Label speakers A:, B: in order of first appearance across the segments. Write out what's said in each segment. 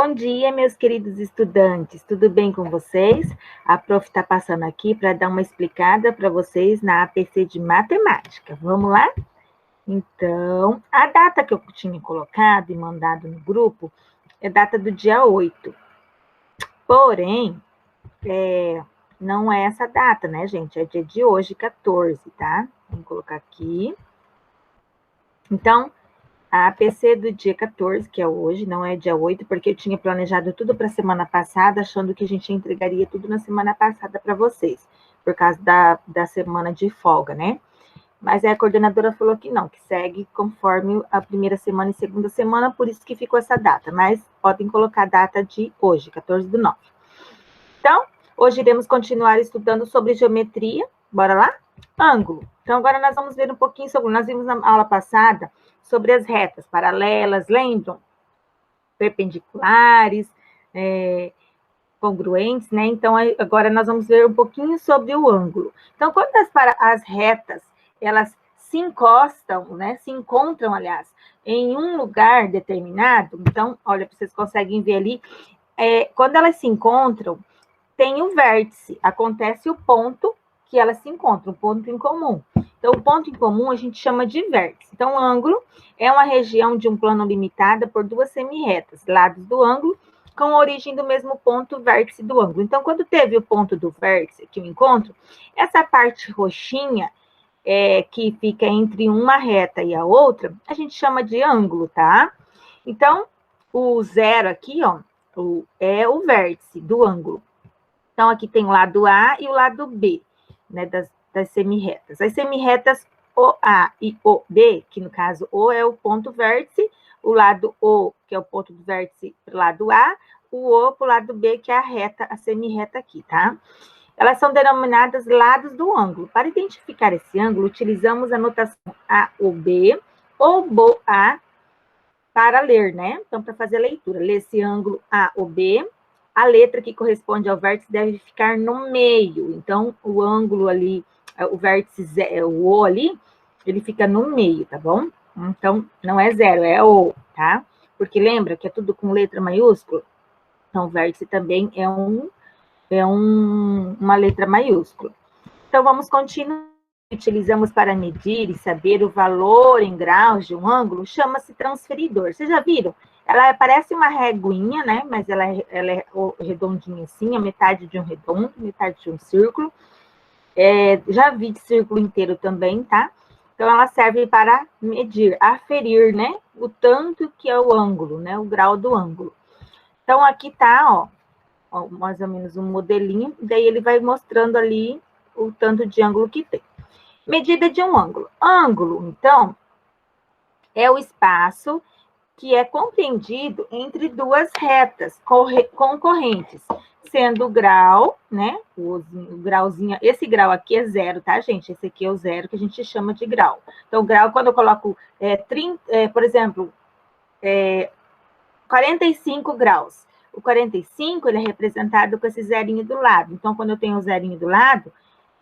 A: Bom dia, meus queridos estudantes, tudo bem com vocês? A prof está passando aqui para dar uma explicada para vocês na APC de matemática. Vamos lá? Então, a data que eu tinha colocado e mandado no grupo é data do dia 8. Porém, não é essa data, né, gente? É dia de hoje, 14, tá? Vamos colocar aqui. Então, a APC do dia 14, que é hoje, não é dia 8, porque eu tinha planejado tudo para a semana passada, achando que a gente entregaria tudo na semana passada para vocês, por causa da semana de folga, né? Mas aí a coordenadora falou que não, que segue conforme a primeira semana e segunda semana, por isso que ficou essa data. Mas podem colocar a data de hoje, 14/9. Então, hoje iremos continuar estudando sobre geometria. Bora lá? Ângulo. Então, agora nós vamos ver um pouquinho sobre... Nós vimos na aula passada sobre as retas paralelas, lembram? Perpendiculares, congruentes, né? Então, agora nós vamos ver um pouquinho sobre o ângulo. Então, quando as retas, elas se encostam, né? Se encontram, aliás, em um lugar determinado, então, olha, vocês conseguem ver ali, quando elas se encontram, tem o vértice, acontece o ponto que elas se encontram, o ponto em comum. Então, o ponto em comum a gente chama de vértice. Então, o ângulo é uma região de um plano limitada por duas semirretas, lados do ângulo, com a origem do mesmo ponto, vértice do ângulo. Então, quando teve o ponto do vértice, aqui o encontro, essa parte roxinha, que fica entre uma reta e a outra, a gente chama de ângulo, tá? Então, o zero aqui, ó, é o vértice do ângulo. Então, aqui tem o lado A e o lado B, né, das semirretas. As semirretas OA e OB, que no caso O é o ponto vértice, o lado O, que é o ponto do vértice para o lado A, o O para o lado B, que é a reta, a semirreta aqui, tá? Elas são denominadas lados do ângulo. Para identificar esse ângulo, utilizamos a notação AOB ou BOA para ler, né? Então, para fazer a leitura, ler esse ângulo AOB, a letra que corresponde ao vértice deve ficar no meio. Então, o ângulo ali, o vértice, o O ali, ele fica no meio, tá bom? Então, não é zero, é O, tá? Porque lembra que é tudo com letra maiúscula? Então, o vértice também é uma letra maiúscula. Então, vamos continuar. Utilizamos para medir e saber o valor em graus de um ângulo, chama-se transferidor. Vocês já viram? Ela parece uma reguinha, né? Mas ela é redondinha assim, a metade de um redondo, metade de um círculo. Já vi de círculo inteiro também, tá? Então, ela serve para medir, aferir, né? O tanto que é o ângulo, né? O grau do ângulo. Então, aqui tá, ó, mais ou menos um modelinho. Daí, ele vai mostrando ali o tanto de ângulo que tem. Medida de um ângulo. Ângulo, então, é o espaço que é compreendido entre duas retas concorrentes, sendo o grau, né? O grauzinho, esse grau aqui é zero, tá, gente? Esse aqui é o zero que a gente chama de grau. Então, grau, quando eu coloco, por exemplo, 45 graus. O 45, ele é representado com esse zerinho do lado. Então, quando eu tenho o zerinho do lado,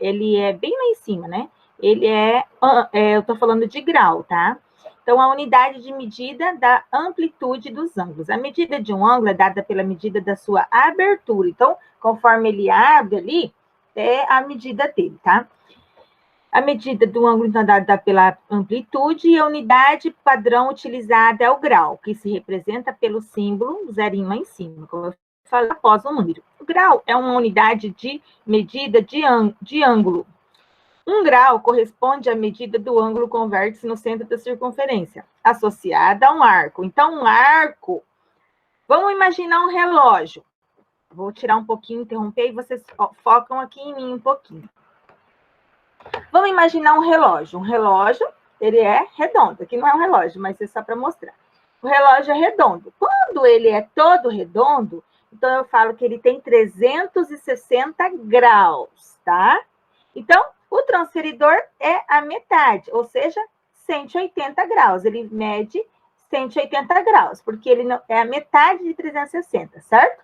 A: ele é bem lá em cima, né? Ele eu estou falando de grau, tá? Então, a unidade de medida da amplitude dos ângulos. A medida de um ângulo é dada pela medida da sua abertura. Então, conforme ele abre ali, é a medida dele, tá? A medida do ângulo, então, dada pela amplitude, e a unidade padrão utilizada é o grau, que se representa pelo símbolo zerinho lá em cima, como eu falei, após o número. O grau é uma unidade de medida de ângulo. Um grau corresponde à medida do ângulo com vértice no centro da circunferência, associada a um arco. Então, um arco, vamos imaginar um relógio. Vou tirar um pouquinho, interromper, e vocês focam aqui em mim um pouquinho. Vamos imaginar um relógio. Um relógio, ele é redondo. Aqui não é um relógio, mas é só para mostrar. O relógio é redondo. Quando ele é todo redondo, então eu falo que ele tem 360 graus, tá? Então, o transferidor é a metade, ou seja, 180 graus. Ele mede 180 graus, porque ele não, é a metade de 360, certo?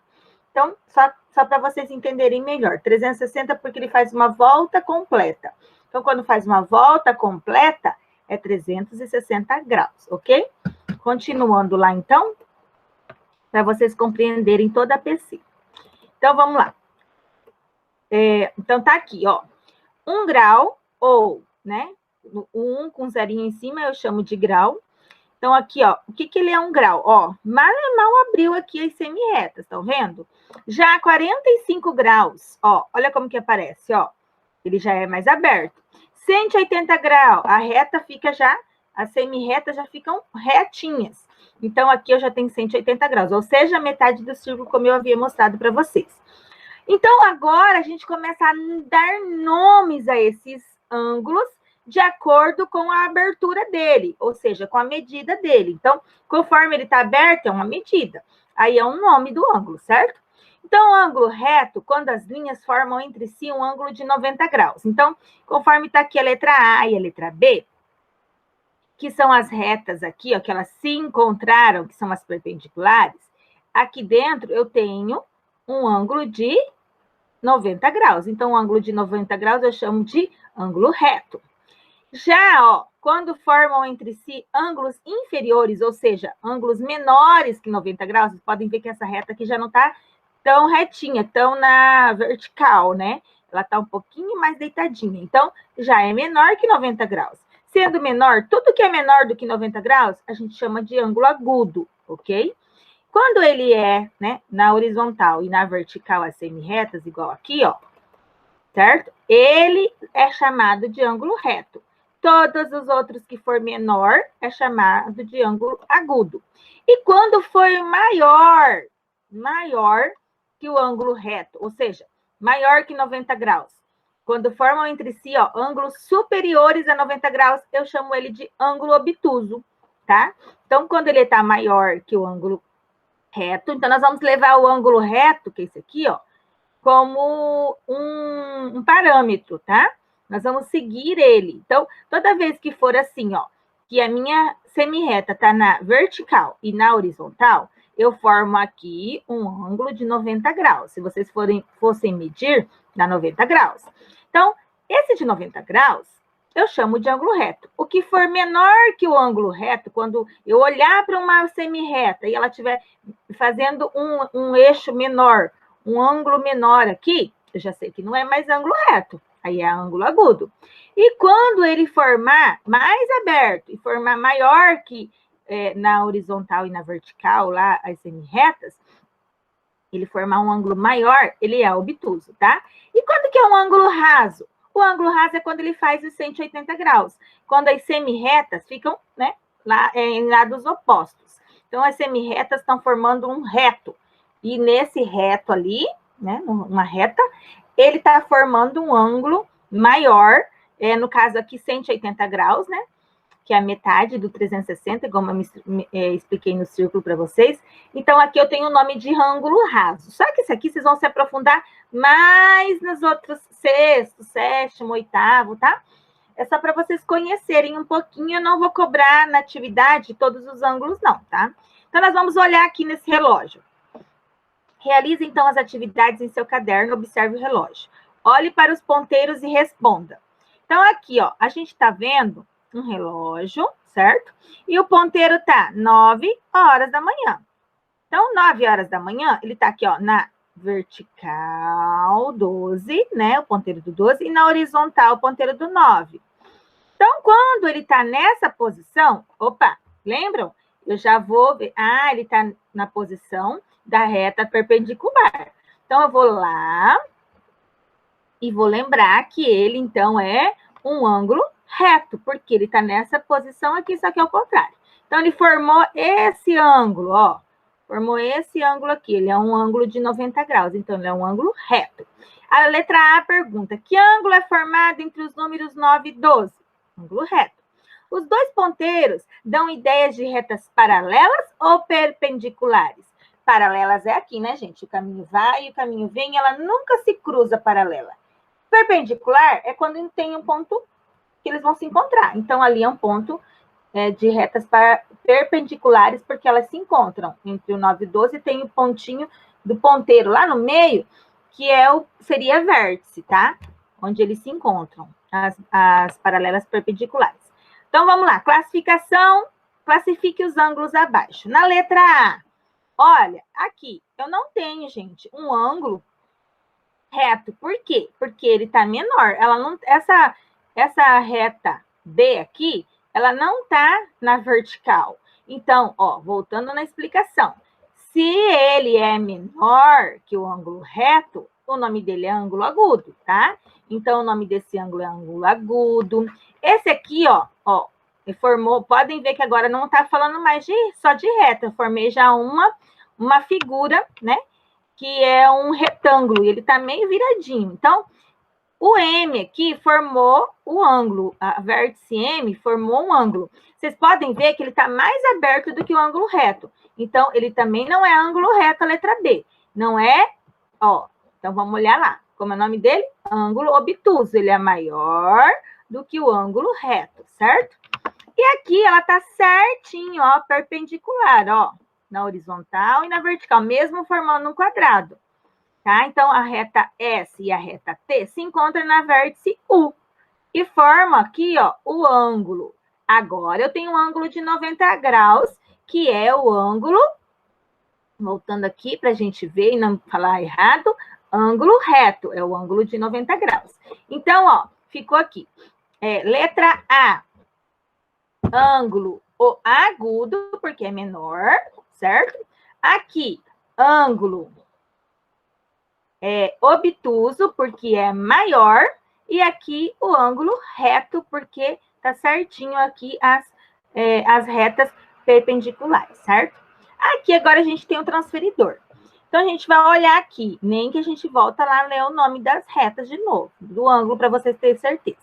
A: Então, só para vocês entenderem melhor. 360 porque ele faz uma volta completa. Então, quando faz uma volta completa, é 360 graus, ok? Continuando lá, então. para vocês compreenderem toda a PC. Então, vamos lá. Então, tá aqui, ó. 1 grau, ou, né? O 1 com zerinho em cima, eu chamo de grau. Então, aqui, ó, o que ele é 1 grau? Ó, mal abriu aqui as semi-retas, estão vendo? Já 45 graus, ó, olha como que aparece, ó. Ele já é mais aberto. 180 graus, a reta fica já, as semi-retas já ficam retinhas. Então, aqui eu já tenho 180 graus, ou seja, metade do círculo, como eu havia mostrado para vocês. Então, agora a gente começa a dar nomes a esses ângulos de acordo com a abertura dele, ou seja, com a medida dele. Então, conforme ele está aberto, é uma medida. Aí é um nome do ângulo, certo? Então, o ângulo reto, quando as linhas formam entre si um ângulo de 90 graus. Então, conforme está aqui a letra A e a letra B, que são as retas aqui, ó, que elas se encontraram, que são as perpendiculares, aqui dentro eu tenho um ângulo de 90 graus. Então, o ângulo de 90 graus eu chamo de ângulo reto. Já, ó, quando formam entre si ângulos inferiores, ou seja, ângulos menores que 90 graus, vocês podem ver que essa reta aqui já não está tão retinha, tão na vertical, né? Ela está um pouquinho mais deitadinha. Então, já é menor que 90 graus. Sendo menor, tudo que é menor do que 90 graus, a gente chama de ângulo agudo, ok? Quando ele é, né, na horizontal e na vertical, as semi-retas, igual aqui, ó, certo? Ele é chamado de ângulo reto. Todos os outros que for menor é chamado de ângulo agudo. E quando for maior que o ângulo reto, ou seja, maior que 90 graus, quando formam entre si, ó, ângulos superiores a 90 graus, eu chamo ele de ângulo obtuso, tá? Então, quando ele está maior que o ângulo reto, então nós vamos levar o ângulo reto, que é esse aqui, ó, como um parâmetro, tá? Nós vamos seguir ele. Então, toda vez que for assim, ó, que a minha semi-reta está na vertical e na horizontal, eu formo aqui um ângulo de 90 graus. Se vocês fossem medir, dá 90 graus. Então, esse de 90 graus, eu chamo de ângulo reto. O que for menor que o ângulo reto, quando eu olhar para uma semi-reta e ela estiver fazendo um eixo menor, um ângulo menor aqui, eu já sei que não é mais ângulo reto, aí é ângulo agudo. E quando ele formar mais aberto e formar maior que na horizontal e na vertical, lá as semi-retas, ele formar um ângulo maior, ele é obtuso, tá? E quando que é um ângulo raso? O ângulo raso é quando ele faz os 180 graus, quando as semi-retas ficam, né, lá em lados opostos. Então, as semi-retas estão formando um reto. E nesse reto ali, né, uma reta, ele está formando um ângulo maior, no caso aqui 180 graus, né, que é a metade do 360, como eu expliquei no círculo para vocês. Então, aqui eu tenho o nome de ângulo raso. Só que isso aqui vocês vão se aprofundar mais nos outros sexto, sétimo, oitavo, tá? É só para vocês conhecerem um pouquinho. Eu não vou cobrar na atividade todos os ângulos, não, tá? Então, nós vamos olhar aqui nesse relógio. Realize, então, as atividades em seu caderno, observe o relógio. Olhe para os ponteiros e responda. Então, aqui, ó, a gente está vendo um relógio, certo? E o ponteiro tá 9 horas da manhã. Então, 9 horas da manhã, ele tá aqui, ó, na vertical 12, né? O ponteiro do 12, e na horizontal, o ponteiro do 9. Então, quando ele tá nessa posição, opa, lembram? Eu já vou ver, ele tá na posição da reta perpendicular. Então, eu vou lá e vou lembrar que ele, então, é um ângulo reto, porque ele está nessa posição aqui, só que é o contrário. Então, ele formou esse ângulo, ó. Formou esse ângulo aqui. Ele é um ângulo de 90 graus, então ele é um ângulo reto. A letra A pergunta, que ângulo é formado entre os números 9 e 12? Ângulo reto. Os dois ponteiros dão ideias de retas paralelas ou perpendiculares? Paralelas é aqui, né, gente? O caminho vai e o caminho vem, ela nunca se cruza paralela. Perpendicular é quando tem um ponto que eles vão se encontrar. Então, ali é um ponto de retas perpendiculares, porque elas se encontram. Entre o 9 e o 12 tem o pontinho do ponteiro lá no meio, que seria vértice, tá? Onde eles se encontram, as paralelas perpendiculares. Então, vamos lá. Classificação. Classifique os ângulos abaixo. Na letra A, olha, aqui, eu não tenho, gente, um ângulo reto. Por quê? Porque ele está menor. Ela não, essa reta B aqui, ela não está na vertical. Então, ó, voltando na explicação. Se ele é menor que o ângulo reto, o nome dele é ângulo agudo, tá? Então, o nome desse ângulo é ângulo agudo. Esse aqui, ó, formou, podem ver que agora não está falando mais só de reta. Eu formei já uma figura, né? Que é um retângulo, e ele está meio viradinho. Então, o M aqui formou o ângulo, a vértice M formou um ângulo. Vocês podem ver que ele está mais aberto do que o ângulo reto. Então, ele também não é ângulo reto, a letra B. Não é, ó, então vamos olhar lá. Como é o nome dele? Ângulo obtuso. Ele é maior do que o ângulo reto, certo? E aqui ela está certinho, ó, perpendicular, ó, na horizontal e na vertical, mesmo formando um quadrado. Tá? Então, a reta S e a reta T se encontram na vértice U e formam aqui, ó, o ângulo. Agora, eu tenho um ângulo de 90 graus, que é o ângulo, voltando aqui para a gente ver e não falar errado, ângulo reto, é o ângulo de 90 graus. Então, ó, ficou aqui. Letra A, ângulo agudo, porque é menor, certo? Aqui, ângulo obtuso, porque é maior, e aqui o ângulo reto, porque tá certinho aqui as retas perpendiculares, certo? Aqui agora a gente tem o transferidor. Então, a gente vai olhar aqui, nem que a gente volta lá a ler o nome das retas de novo, do ângulo, para vocês terem certeza.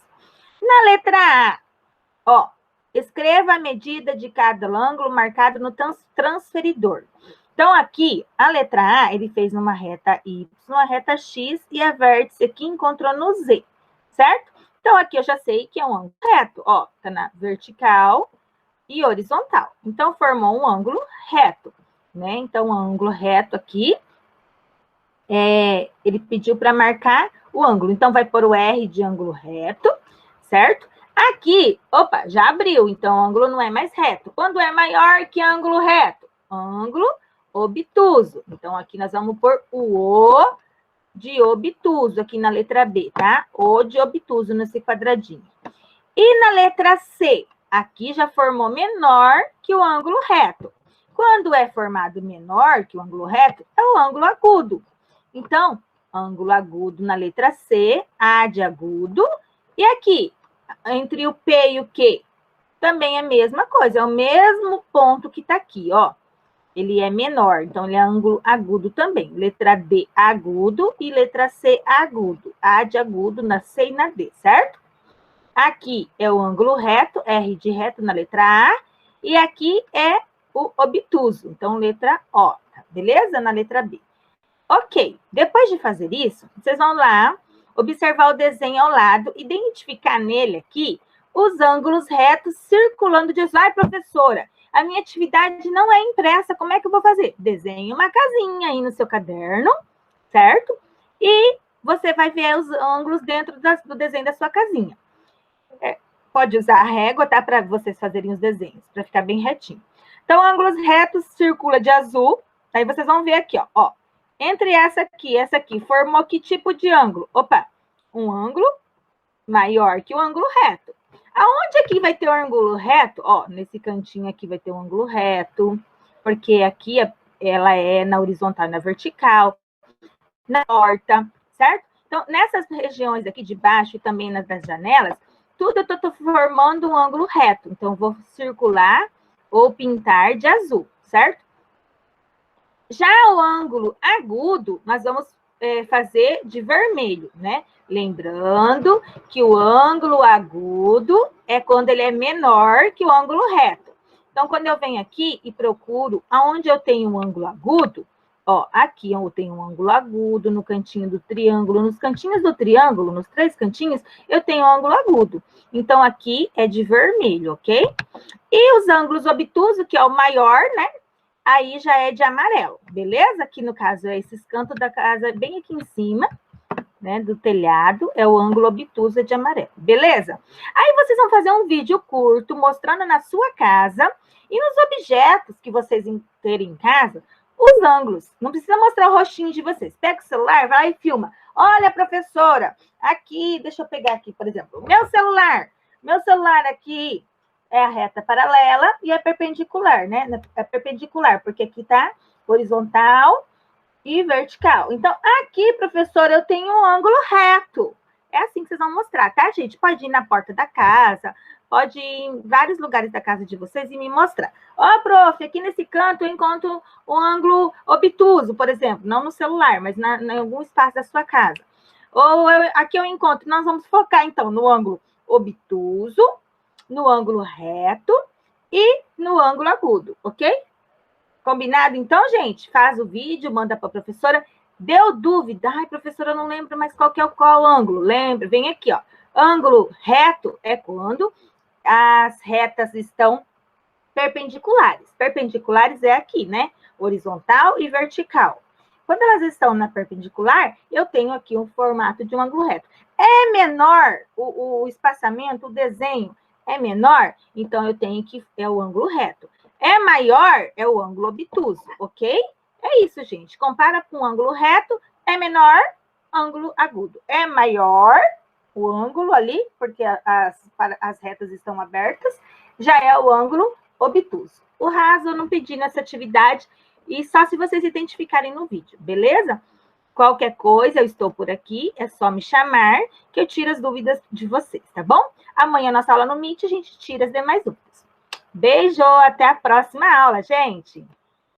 A: Na letra A, ó, escreva a medida de cada ângulo marcado no transferidor. Então, aqui, a letra A, ele fez uma reta Y, uma reta X, e a vértice aqui encontrou no Z, certo? Então, aqui eu já sei que é um ângulo reto, ó, tá na vertical e horizontal. Então, formou um ângulo reto, né? Então, um ângulo reto aqui, ele pediu para marcar o ângulo. Então, vai pôr o R de ângulo reto, certo? Aqui, opa, já abriu, então o ângulo não é mais reto. Quando é maior que ângulo reto? Ângulo obtuso. Então, aqui nós vamos pôr o O de obtuso, aqui na letra B, tá? O de obtuso nesse quadradinho. E na letra C, aqui já formou menor que o ângulo reto. Quando é formado menor que o ângulo reto, é o ângulo agudo. Então, ângulo agudo na letra C, A de agudo. E aqui, entre o P e o Q, também é a mesma coisa, é o mesmo ponto que está aqui, ó. Ele é menor, então ele é ângulo agudo também. Letra D, agudo, e letra C, agudo. A de agudo na C e na D, certo? Aqui é o ângulo reto, R de reto na letra A, e aqui é o obtuso, então letra O, tá? Beleza? Na letra B. Ok, depois de fazer isso, vocês vão lá observar o desenho ao lado, identificar nele aqui os ângulos retos circulando de... Ai, professora, a minha atividade não é impressa, como é que eu vou fazer? Desenhe uma casinha aí no seu caderno, certo? E você vai ver os ângulos dentro do desenho da sua casinha. Pode usar a régua, tá? Para vocês fazerem os desenhos, para ficar bem retinho. Então, ângulos retos circula de azul. Aí vocês vão ver aqui, ó. Entre essa aqui, formou que tipo de ângulo? Opa, um ângulo maior que o ângulo reto. Aonde aqui vai ter o ângulo reto? Ó, nesse cantinho aqui vai ter um ângulo reto, porque aqui ela é na horizontal e na vertical, na porta, certo? Então, nessas regiões aqui de baixo e também nas janelas, tudo eu tô formando um ângulo reto. Então, vou circular ou pintar de azul, certo? Já o ângulo agudo, nós vamos fazer de vermelho, né? Lembrando que o ângulo agudo é quando ele é menor que o ângulo reto. Então, quando eu venho aqui e procuro aonde eu tenho um ângulo agudo, ó, aqui eu tenho um ângulo agudo no cantinho do triângulo, nos cantinhos do triângulo, nos 3 cantinhos, eu tenho um ângulo agudo. Então, aqui é de vermelho, ok? E os ângulos obtusos, que é o maior, né? Aí já é de amarelo, beleza? Aqui no caso é esses cantos da casa bem aqui em cima, né, do telhado, é o ângulo obtuso de amarelo, beleza? Aí vocês vão fazer um vídeo curto mostrando na sua casa e nos objetos que vocês terem em casa os ângulos. Não precisa mostrar o rostinho de vocês. Pega o celular, vai lá e filma. Olha, professora, aqui, deixa eu pegar aqui, por exemplo, meu celular aqui é a reta paralela e é perpendicular, né? É perpendicular, porque aqui tá horizontal e vertical. Então, aqui, professora, eu tenho um ângulo reto. É assim que vocês vão mostrar, tá, gente? Pode ir na porta da casa, pode ir em vários lugares da casa de vocês e me mostrar. Ó, prof, aqui nesse canto eu encontro um ângulo obtuso, por exemplo, não no celular, mas em algum espaço da sua casa. Ou aqui eu encontro, nós vamos focar, então, no ângulo obtuso, no ângulo reto e no ângulo agudo, ok? Combinado, então, gente? Faz o vídeo, manda para a professora. Deu dúvida? Ai, professora, eu não lembro mais qual ângulo. Lembra? Vem aqui, ó. Ângulo reto é quando as retas estão perpendiculares. Perpendiculares é aqui, né? Horizontal e vertical. Quando elas estão na perpendicular, eu tenho aqui um formato de um ângulo reto. É menor o espaçamento, o desenho é menor, então eu tenho que é o ângulo reto. É maior, é o ângulo obtuso, ok? É isso, gente. Compara com o ângulo reto, é menor, ângulo agudo. É maior o ângulo ali, porque as retas estão abertas, já é o ângulo obtuso. O raso eu não pedi nessa atividade, e só se vocês identificarem no vídeo, beleza? Qualquer coisa, eu estou por aqui, é só me chamar, que eu tiro as dúvidas de vocês, tá bom? Amanhã, nossa aula no Meet, a gente tira as demais dúvidas. Beijo, até a próxima aula, gente!